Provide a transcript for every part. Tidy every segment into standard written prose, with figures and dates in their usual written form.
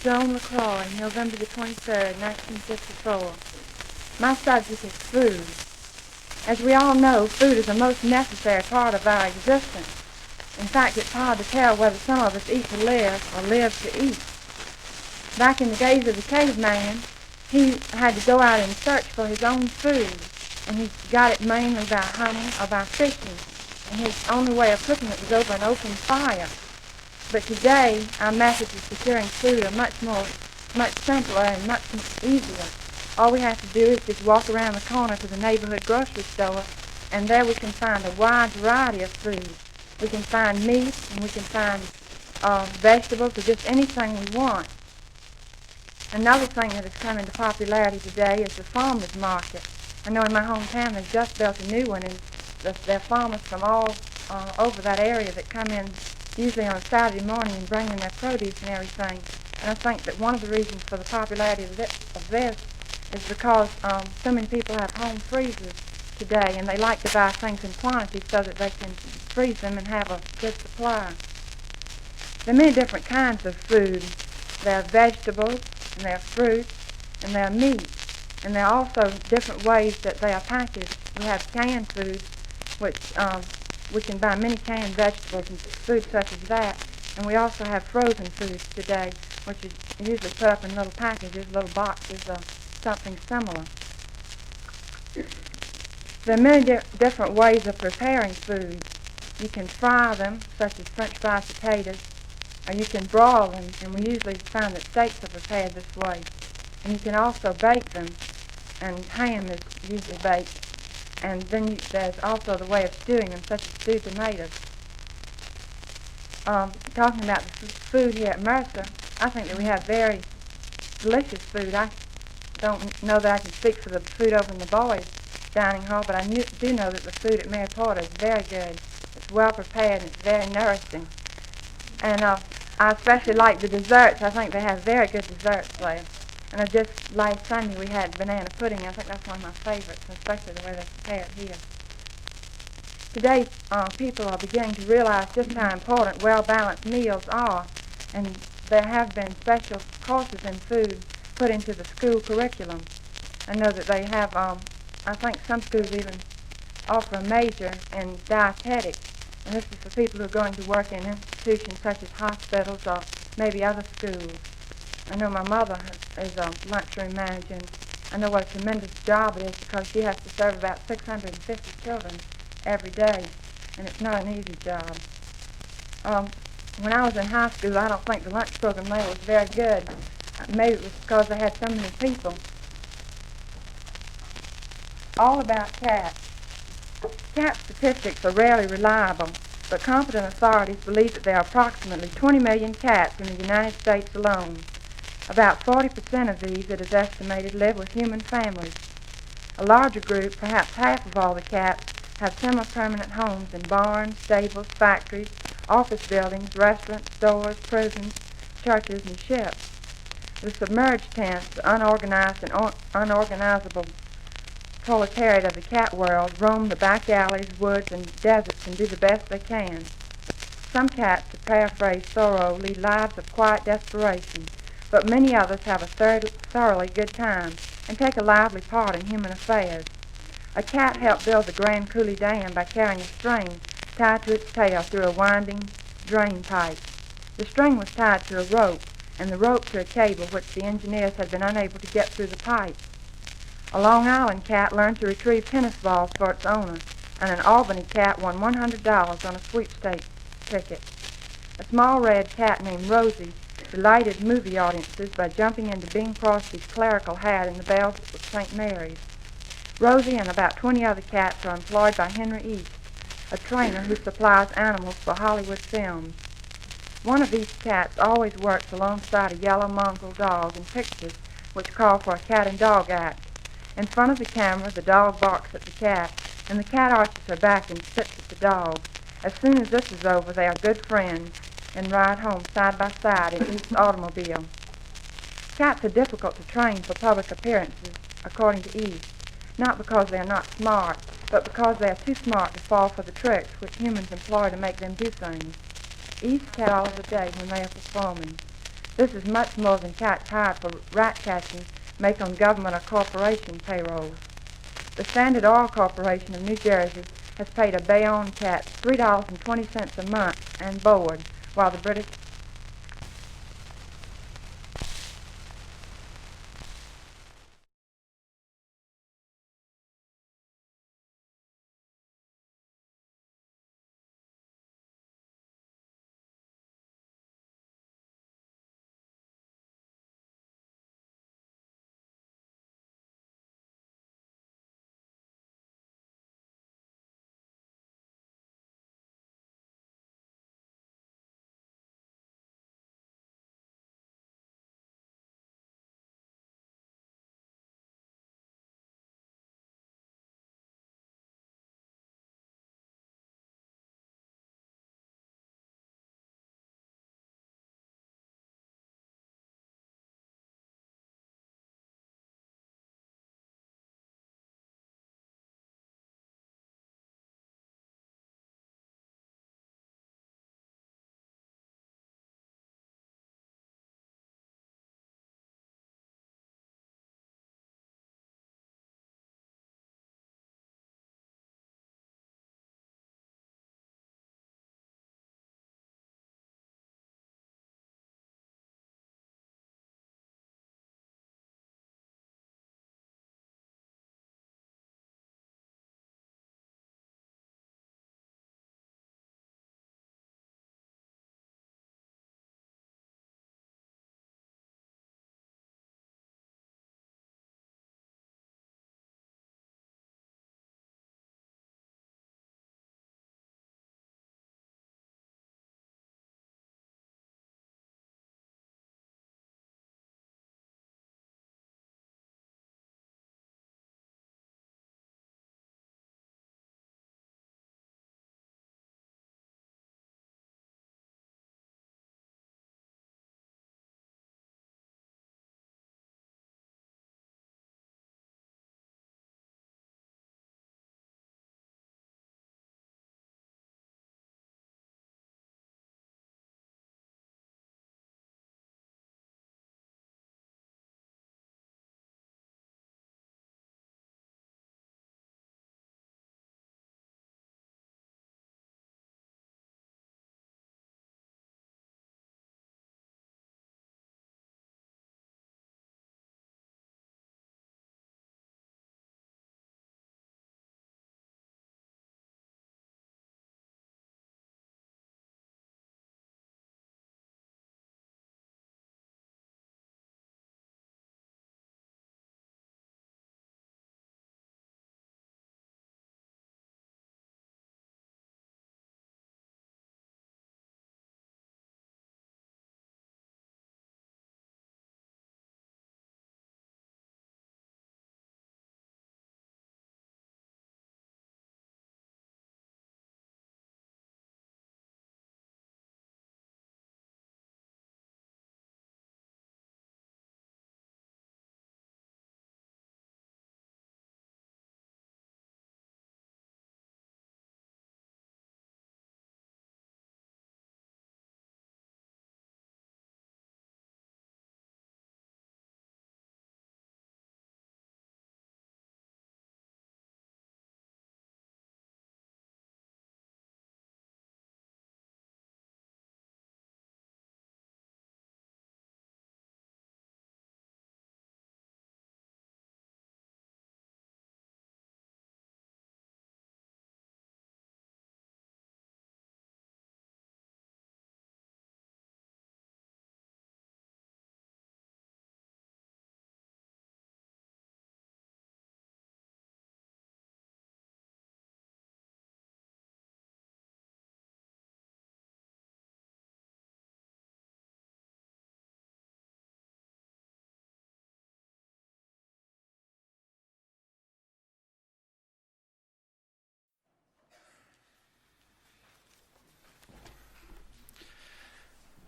Joan L, November the 23rd, 1954. My subject is food. As we all know, food is the most necessary part of our existence. In fact, it's hard to tell whether some of us eat to live or live to eat. Back in the days of the caveman, he had to go out and search for his own food, and he got it mainly by hunting or by fishing, and his only way of cooking it was over an open fire. But today, our methods of securing food are much simpler and much easier. All we have to do is just walk around the corner to the neighborhood grocery store, and there we can find a wide variety of food. We can find meat, and we can find vegetables, or just anything we want. Another thing that has come into popularity today is the farmers market. I know in my hometown they've just built a new one, and there are farmers from all over that area that come in usually on a Saturday morning and bring in their produce and everything. And I think that one of the reasons for the popularity of this is because so many people have home freezers today, and they like to buy things in quantity so that they can freeze them and have a good supply. There are many different kinds of food. There are vegetables, and there are fruits, and there are meat. And there are also different ways that they are packaged. We have canned foods, which we can buy many canned vegetables and food such as that. And we also have frozen foods today, which is usually put up in little packages, little boxes, or something similar. There are many different ways of preparing food. You can fry them, such as French fried potatoes, or you can broil them, and we usually find that steaks are prepared this way. And you can also bake them, and ham is usually baked. And then there's also the way of stewing them, such as stewed tomatoes. Talking about the food here at Mercer, I think that we have very delicious food. I don't know that I can speak for the food over in the boys' dining hall, but I do know that the food at Mary Porter is very good. It's well prepared and it's very nourishing. And I especially like the desserts. I think they have very good desserts there. And just last Sunday we had banana pudding. I think that's one of my favorites, especially the way they prepare it here. Today, people are beginning to realize just how important well-balanced meals are, and there have been special courses in food put into the school curriculum. I know that they have, I think some schools even offer a major in dietetics, and this is for people who are going to work in institutions such as hospitals or maybe other schools. I know my mother is a lunchroom manager, and I know what a tremendous job it is because she has to serve about 650 children every day, and it's not an easy job. When I was in high school, I don't think the lunch program there was very good. Maybe it was because they had so many people. All about cats. Cat statistics are rarely reliable, but competent authorities believe that there are approximately 20 million cats in the United States alone. About 40% of these, it is estimated, live with human families. A larger group, perhaps half of all the cats, have semi-permanent homes in barns, stables, factories, office buildings, restaurants, stores, prisons, churches, and ships. The submerged tense, the unorganized and unorganizable proletariat of the cat world roam the back alleys, woods, and deserts and do the best they can. Some cats, to paraphrase Thoreau, lead lives of quiet desperation, but many others have a thoroughly good time and take a lively part in human affairs. A cat helped build the Grand Coulee Dam by carrying a string tied to its tail through a winding drain pipe. The string was tied to a rope, and the rope to a cable which the engineers had been unable to get through the pipe. A Long Island cat learned to retrieve tennis balls for its owner, and an Albany cat won $100 on a sweepstakes ticket. A small red cat named Rosie delighted movie audiences by jumping into Bing Crosby's clerical hat in The Bells of St. Mary's. Rosie and about 20 other cats are employed by Henry East, a trainer who supplies animals for Hollywood films. One of these cats always works alongside a yellow mongrel dog in pictures which call for a cat and dog act. In front of the camera, the dog barks at the cat, and the cat arches her back and sits at the dog. As soon as this is over, they are good friends and ride home side by side in East's automobile. Cats are difficult to train for public appearances, according to East, not because they are not smart, but because they are too smart to fall for the tricks which humans employ to make them do things. East cat all of the day when they are performing. This is much more than cats hired for rat catching make on government or corporation payrolls. The Standard Oil Corporation of New Jersey has paid a Bayonne cat $3.20 a month and board, while the British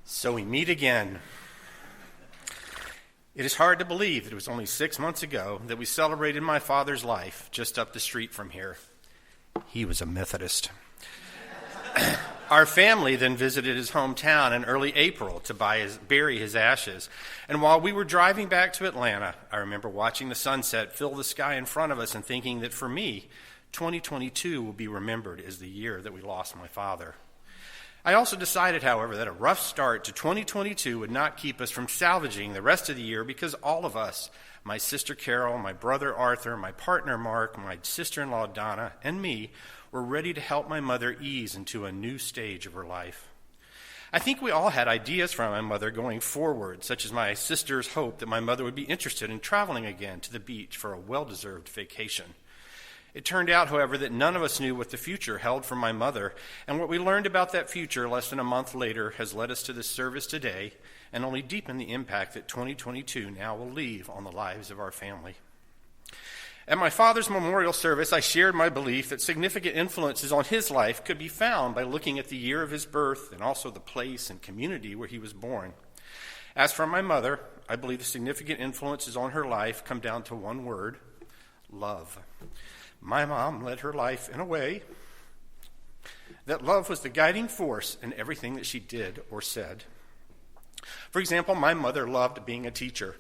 So we meet again. It is hard to believe that it was only 6 months ago that we celebrated my father's life just up the street from here. He was a Methodist. Our family then visited his hometown in early April to bury his ashes. And while we were driving back to Atlanta, I remember watching the sunset fill the sky in front of us and thinking that for me, 2022 will be remembered as the year that we lost my father. I also decided, however, that a rough start to 2022 would not keep us from salvaging the rest of the year because all of us, my sister Carol, my brother Arthur, my partner Mark, my sister-in-law Donna, and me, were ready to help my mother ease into a new stage of her life. I think we all had ideas from my mother going forward, such as my sister's hope that my mother would be interested in traveling again to the beach for a well-deserved vacation. It turned out, however, that none of us knew what the future held for my mother, and what we learned about that future less than a month later has led us to this service today and only deepened the impact that 2022 now will leave on the lives of our family. At my father's memorial service, I shared my belief that significant influences on his life could be found by looking at the year of his birth and also the place and community where he was born. As for my mother, I believe the significant influences on her life come down to one word: love. My mom led her life in a way that love was the guiding force in everything that she did or said. For example, my mother loved being a teacher.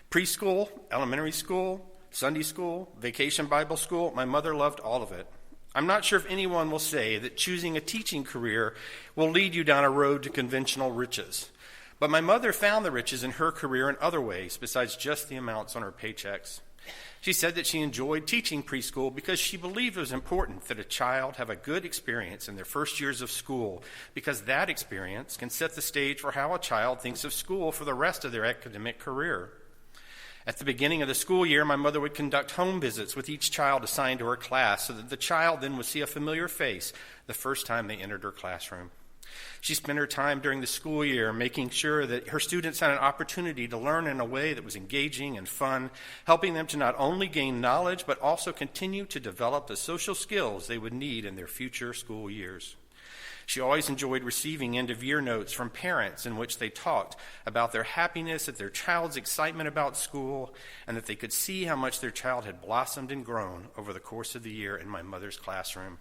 Preschool, elementary school, Sunday school, vacation Bible school, my mother loved all of it. I'm not sure if anyone will say that choosing a teaching career will lead you down a road to conventional riches. But my mother found the riches in her career in other ways besides just the amounts on her paychecks. She said that she enjoyed teaching preschool because she believed it was important that a child have a good experience in their first years of school, because that experience can set the stage for how a child thinks of school for the rest of their academic career. At the beginning of the school year, my mother would conduct home visits with each child assigned to her class so that the child then would see a familiar face the first time they entered her classroom. She spent her time during the school year making sure that her students had an opportunity to learn in a way that was engaging and fun, helping them to not only gain knowledge but also continue to develop the social skills they would need in their future school years. She always enjoyed receiving end-of-year notes from parents in which they talked about their happiness at their child's excitement about school and that they could see how much their child had blossomed and grown over the course of the year in my mother's classroom.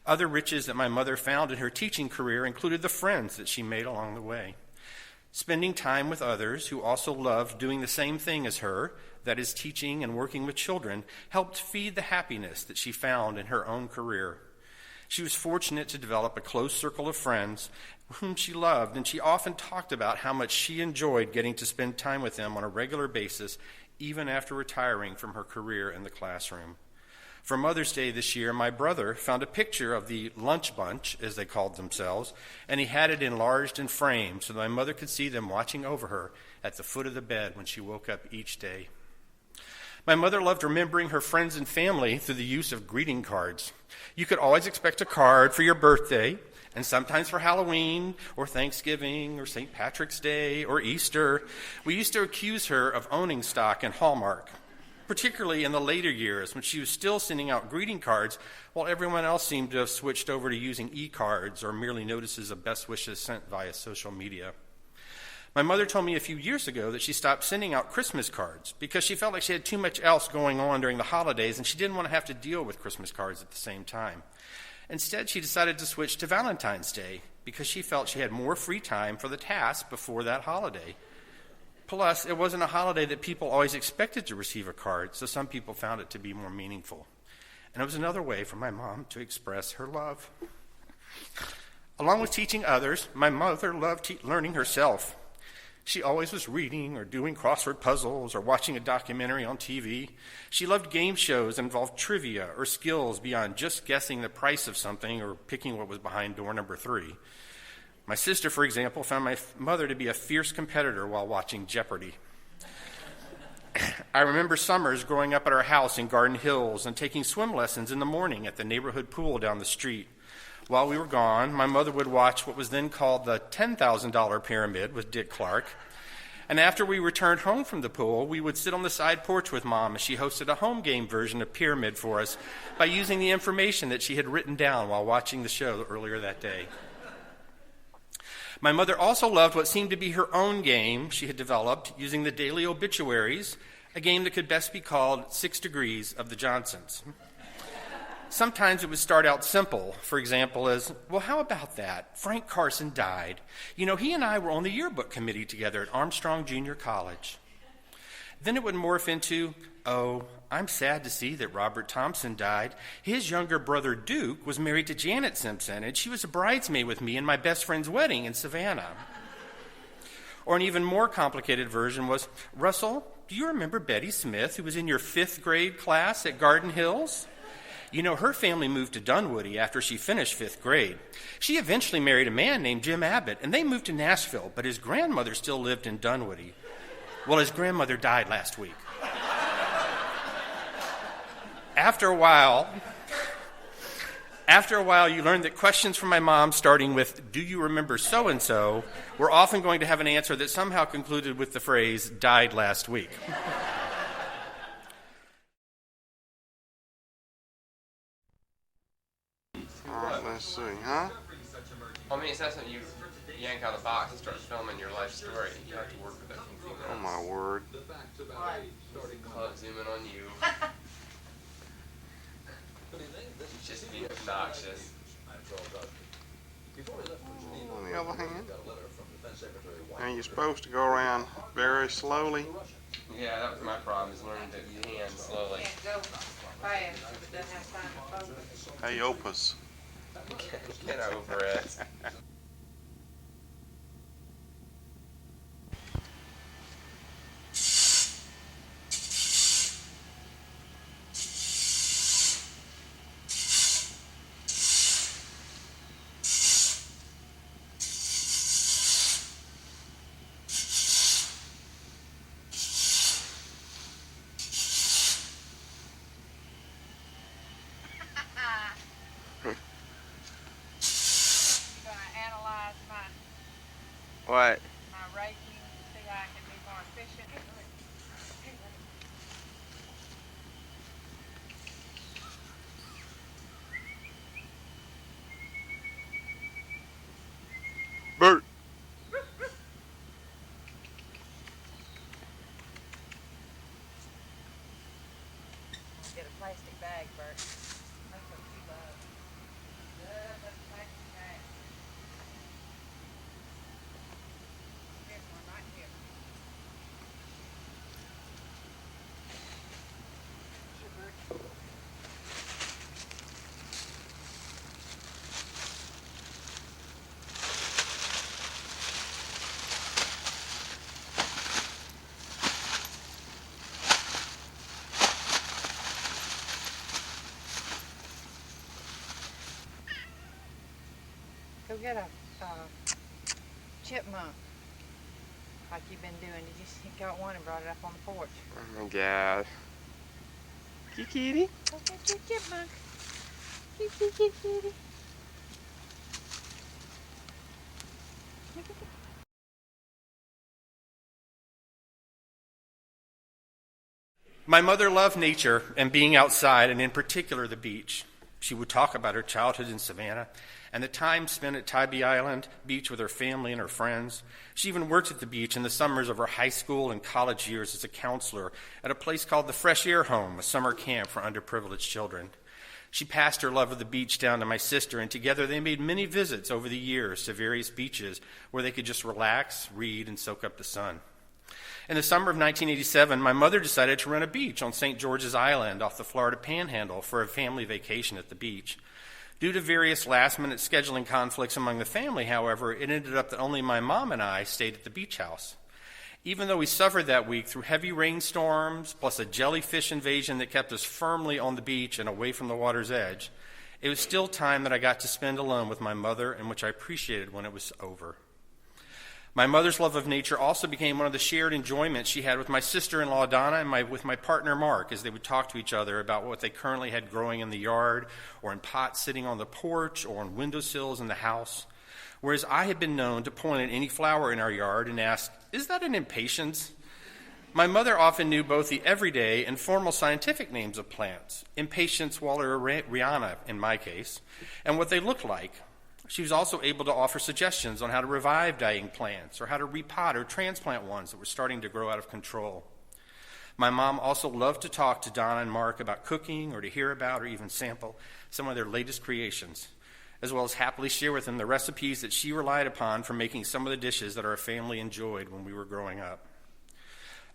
Other riches that my mother found in her teaching career included the friends that she made along the way. Spending time with others who also loved doing the same thing as her, that is, teaching and working with children, helped feed the happiness that she found in her own career. She was fortunate to develop a close circle of friends whom she loved, and she often talked about how much she enjoyed getting to spend time with them on a regular basis, even after retiring from her career in the classroom. For Mother's Day this year, my brother found a picture of the lunch bunch, as they called themselves, and he had it enlarged and framed so that my mother could see them watching over her at the foot of the bed when she woke up each day. My mother loved remembering her friends and family through the use of greeting cards. You could always expect a card for your birthday, and sometimes for Halloween or Thanksgiving or St. Patrick's Day or Easter. We used to accuse her of owning stock in Hallmark, particularly in the later years when she was still sending out greeting cards while everyone else seemed to have switched over to using e-cards or merely notices of best wishes sent via social media. My mother told me a few years ago that she stopped sending out Christmas cards because she felt like she had too much else going on during the holidays and she didn't want to have to deal with Christmas cards at the same time. Instead, she decided to switch to Valentine's Day because she felt she had more free time for the task before that holiday. Plus, it wasn't a holiday that people always expected to receive a card, so some people found it to be more meaningful. And it was another way for my mom to express her love. Along with teaching others, my mother loved learning herself. She always was reading or doing crossword puzzles or watching a documentary on TV. She loved game shows that involved trivia or skills beyond just guessing the price of something or picking what was behind door number 3. My sister, for example, found my mother to be a fierce competitor while watching Jeopardy. I remember summers growing up at our house in Garden Hills and taking swim lessons in the morning at the neighborhood pool down the street. While we were gone, my mother would watch what was then called the $10,000 Pyramid with Dick Clark. And after we returned home from the pool, we would sit on the side porch with Mom as she hosted a home game version of Pyramid for us by using the information that she had written down while watching the show earlier that day. My mother also loved what seemed to be her own game she had developed using the daily obituaries, a game that could best be called 6 Degrees of the Johnsons. Sometimes it would start out simple, for example, as, well, how about that? Frank Carson died. You know, he and I were on the yearbook committee together at Armstrong Junior College. Then it would morph into, oh, I'm sad to see that Robert Thompson died. His younger brother Duke was married to Janet Simpson, and she was a bridesmaid with me in my best friend's wedding in Savannah. Or an even more complicated version was, Russell, do you remember Betty Smith, who was in your 5th grade class at Garden Hills? You know, her family moved to Dunwoody after she finished 5th grade. She eventually married a man named Jim Abbott, and they moved to Nashville, but his grandmother still lived in Dunwoody. Well, his grandmother died last week. After a while, you learn that questions from my mom starting with, do you remember so-and-so, were often going to have an answer that somehow concluded with the phrase, died last week. Let's see, huh? I mean, it's not something you yank out of the box and start filming your life story. You have to work with that for a few minutes. Oh my word. I'll zoom in on you. Just being obnoxious. On the other hand, and you're supposed to go around very slowly. Yeah, that was my problem, is learning to hand slowly. Can't go fast if it doesn't have time to focus. Hey, Opus. Get over it. What? My raking, see how I can be more efficient. Bert. Get a plastic bag, Bert. That's what you love. Love a plastic bag. Here's one right here. Here, Bert. Go get a chipmunk, like you've been doing. You just got one and brought it up on the porch. Oh my God. Kitty. Go get your chipmunk. Kitty. My mother loved nature and being outside, and in particular the beach. She would talk about her childhood in Savannah and the time spent at Tybee Island Beach with her family and her friends. She even worked at the beach in the summers of her high school and college years as a counselor at a place called the Fresh Air Home, a summer camp for underprivileged children. She passed her love of the beach down to my sister, and together they made many visits over the years to various beaches where they could just relax, read, and soak up the sun. In the summer of 1987, my mother decided to rent a beach on St. George's Island off the Florida Panhandle for a family vacation at the beach. Due to various last-minute scheduling conflicts among the family, however, it ended up that only my mom and I stayed at the beach house. Even though we suffered that week through heavy rainstorms, plus a jellyfish invasion that kept us firmly on the beach and away from the water's edge, it was still time that I got to spend alone with my mother, and which I appreciated when it was over. My mother's love of nature also became one of the shared enjoyments she had with my sister-in-law Donna and with my partner Mark, as they would talk to each other about what they currently had growing in the yard, or in pots sitting on the porch, or on windowsills in the house. Whereas I had been known to point at any flower in our yard and ask, "Is that an impatiens?" My mother often knew both the everyday and formal scientific names of plants, impatiens walleriana in my case, and what they looked like. She was also able to offer suggestions on how to revive dying plants or how to repot or transplant ones that were starting to grow out of control. My mom also loved to talk to Donna and Mark about cooking or to hear about or even sample some of their latest creations, as well as happily share with them the recipes that she relied upon for making some of the dishes that our family enjoyed when we were growing up.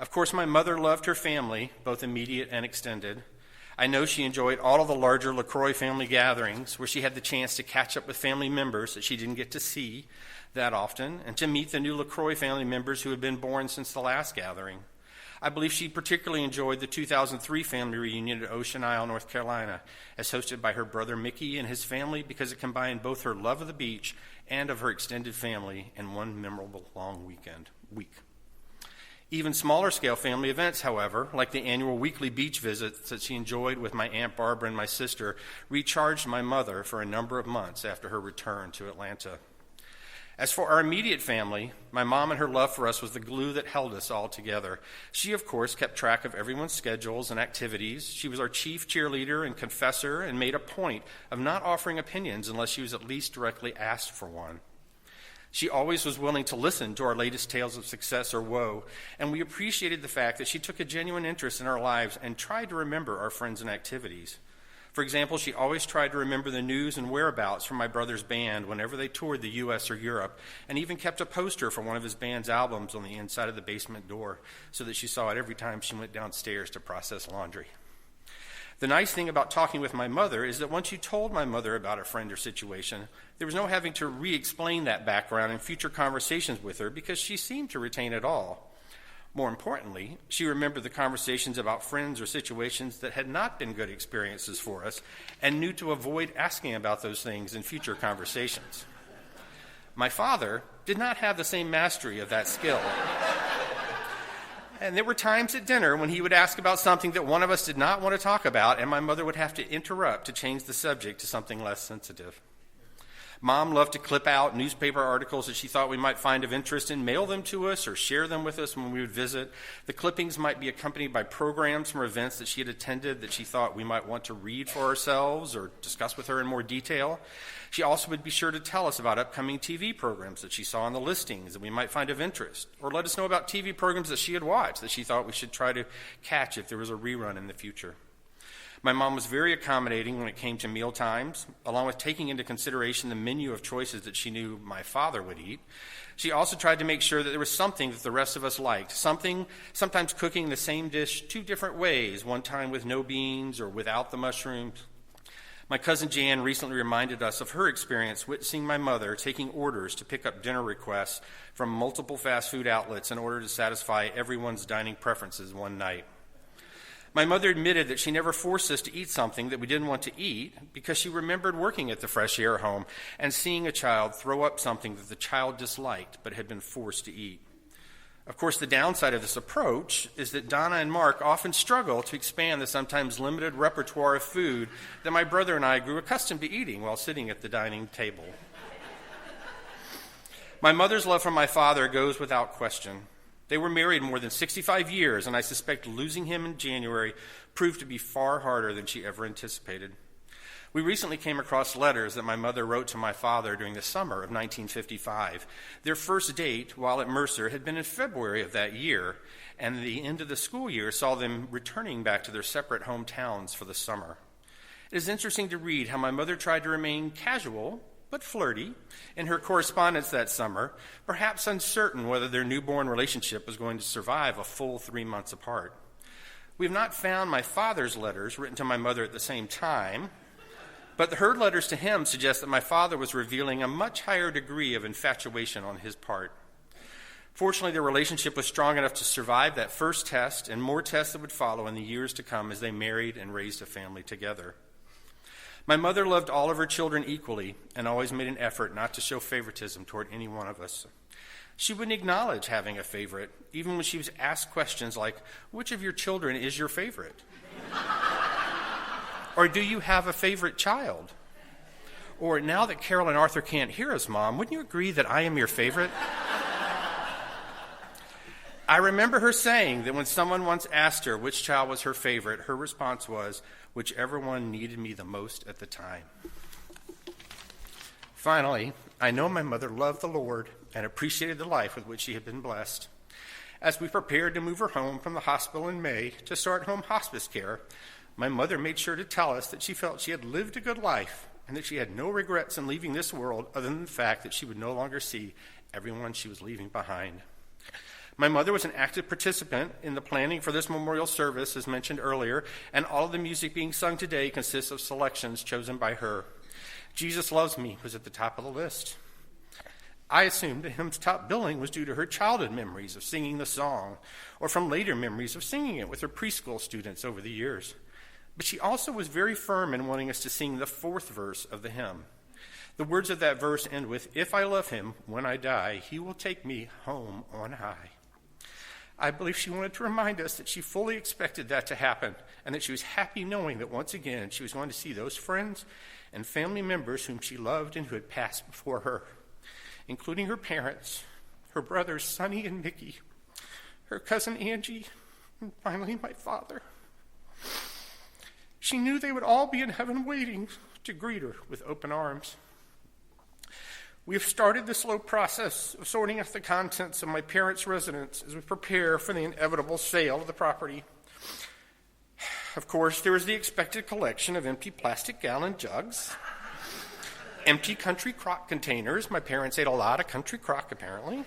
Of course, my mother loved her family, both immediate and extended. I know she enjoyed all of the larger LaCroix family gatherings where she had the chance to catch up with family members that she didn't get to see that often and to meet the new LaCroix family members who had been born since the last gathering. I believe she particularly enjoyed the 2003 family reunion at Ocean Isle, North Carolina, as hosted by her brother Mickey and his family because it combined both her love of the beach and of her extended family in one memorable long week. Even smaller scale family events, however, like the annual weekly beach visits that she enjoyed with my Aunt Barbara and my sister, recharged my mother for a number of months after her return to Atlanta. As for our immediate family, my mom and her love for us was the glue that held us all together. She, of course, kept track of everyone's schedules and activities. She was our chief cheerleader and confessor and made a point of not offering opinions unless she was at least directly asked for one. She always was willing to listen to our latest tales of success or woe, and we appreciated the fact that she took a genuine interest in our lives and tried to remember our friends and activities. For example, she always tried to remember the news and whereabouts from my brother's band whenever they toured the U.S. or Europe, and even kept a poster for one of his band's albums on the inside of the basement door so that she saw it every time she went downstairs to process laundry. The nice thing about talking with my mother is that once you told my mother about a friend or situation, there was no having to re-explain that background in future conversations with her because she seemed to retain it all. More importantly, she remembered the conversations about friends or situations that had not been good experiences for us and knew to avoid asking about those things in future conversations. My father did not have the same mastery of that skill. And there were times at dinner when he would ask about something that one of us did not want to talk about, and my mother would have to interrupt to change the subject to something less sensitive. Mom loved to clip out newspaper articles that she thought we might find of interest and mail them to us or share them with us when we would visit. The clippings might be accompanied by programs from events that she had attended that she thought we might want to read for ourselves or discuss with her in more detail. She also would be sure to tell us about upcoming TV programs that she saw on the listings that we might find of interest, or let us know about TV programs that she had watched that she thought we should try to catch if there was a rerun in the future. My mom was very accommodating when it came to meal times, along with taking into consideration the menu of choices that she knew my father would eat. She also tried to make sure that there was something that the rest of us liked, sometimes cooking the same dish two different ways, one time with no beans or without the mushrooms. My cousin Jan recently reminded us of her experience witnessing my mother taking orders to pick up dinner requests from multiple fast food outlets in order to satisfy everyone's dining preferences one night. My mother admitted that she never forced us to eat something that we didn't want to eat because she remembered working at the Fresh Air Home and seeing a child throw up something that the child disliked but had been forced to eat. Of course, the downside of this approach is that Donna and Mark often struggle to expand the sometimes limited repertoire of food that my brother and I grew accustomed to eating while sitting at the dining table. My mother's love for my father goes without question. They were married more than 65 years, and I suspect losing him in January proved to be far harder than she ever anticipated. We recently came across letters that my mother wrote to my father during the summer of 1955. Their first date, while at Mercer, had been in February of that year, and the end of the school year saw them returning back to their separate hometowns for the summer. It is interesting to read how my mother tried to remain casual but flirty in her correspondence that summer, perhaps uncertain whether their newborn relationship was going to survive a full 3 months apart. We have not found my father's letters written to my mother at the same time, but her letters to him suggest that my father was revealing a much higher degree of infatuation on his part. Fortunately, their relationship was strong enough to survive that first test and more tests that would follow in the years to come as they married and raised a family together. My mother loved all of her children equally and always made an effort not to show favoritism toward any one of us. She wouldn't acknowledge having a favorite, even when she was asked questions like, "Which of your children is your favorite?" Or, "Do you have a favorite child?" Or, "Now that Carol and Arthur can't hear us, Mom, wouldn't you agree that I am your favorite?" I remember her saying that when someone once asked her which child was her favorite, her response was, "Whichever one needed me the most at the time." Finally, I know my mother loved the Lord and appreciated the life with which she had been blessed. As we prepared to move her home from the hospital in May to start home hospice care, my mother made sure to tell us that she felt she had lived a good life and that she had no regrets in leaving this world other than the fact that she would no longer see everyone she was leaving behind. My mother was an active participant in the planning for this memorial service, as mentioned earlier, and all of the music being sung today consists of selections chosen by her. Jesus Loves Me was at the top of the list. I assumed the hymn's top billing was due to her childhood memories of singing the song, or from later memories of singing it with her preschool students over the years. But she also was very firm in wanting us to sing the fourth verse of the hymn. The words of that verse end with, "If I love him, when I die, he will take me home on high." I believe she wanted to remind us that she fully expected that to happen, and that she was happy knowing that once again she was going to see those friends and family members whom she loved and who had passed before her, including her parents, her brothers Sonny and Mickey, her cousin Angie, and finally my father. She knew they would all be in heaven waiting to greet her with open arms. We have started the slow process of sorting out the contents of my parents' residence as we prepare for the inevitable sale of the property. Of course, there is the expected collection of empty plastic gallon jugs, empty country crock containers. My parents ate a lot of country crock, apparently.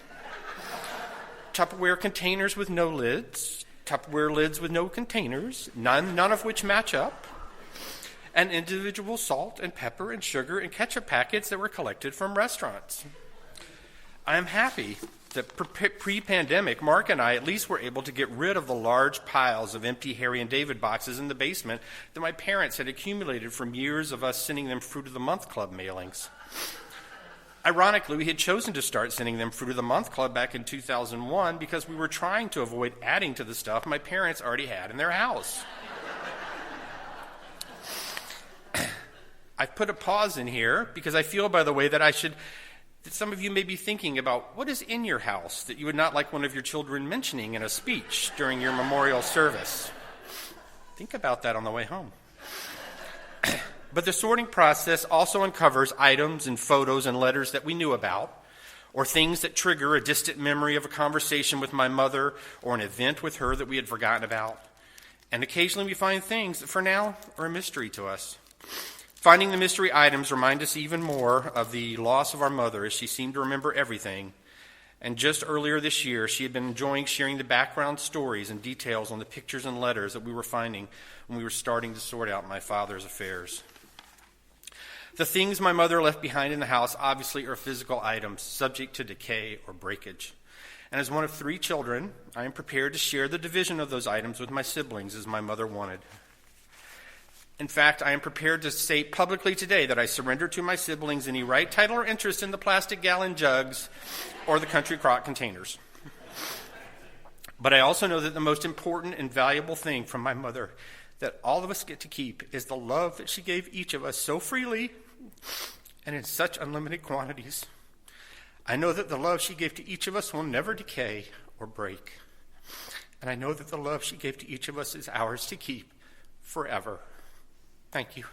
Tupperware containers with no lids, Tupperware lids with no containers, none of which match up, and individual salt and pepper and sugar and ketchup packets that were collected from restaurants. I am happy that pre-pandemic, Mark and I at least were able to get rid of the large piles of empty Harry and David boxes in the basement that my parents had accumulated from years of us sending them Fruit of the Month Club mailings. Ironically, we had chosen to start sending them Fruit of the Month Club back in 2001 because we were trying to avoid adding to the stuff my parents already had in their house. I've put a pause in here because I feel, by the way, that some of you may be thinking about what is in your house that you would not like one of your children mentioning in a speech during your memorial service. Think about that on the way home. But the sorting process also uncovers items and photos and letters that we knew about, or things that trigger a distant memory of a conversation with my mother or an event with her that we had forgotten about. And occasionally we find things that for now are a mystery to us. Finding the mystery items remind us even more of the loss of our mother, as she seemed to remember everything. And just earlier this year, she had been enjoying sharing the background stories and details on the pictures and letters that we were finding when we were starting to sort out my father's affairs. The things my mother left behind in the house obviously are physical items subject to decay or breakage. And as one of 3 children, I am prepared to share the division of those items with my siblings as my mother wanted. In fact, I am prepared to say publicly today that I surrender to my siblings any right, title, or interest in the plastic gallon jugs or the country crock containers. But I also know that the most important and valuable thing from my mother that all of us get to keep is the love that she gave each of us so freely and in such unlimited quantities. I know that the love she gave to each of us will never decay or break. And I know that the love she gave to each of us is ours to keep forever. Thank you.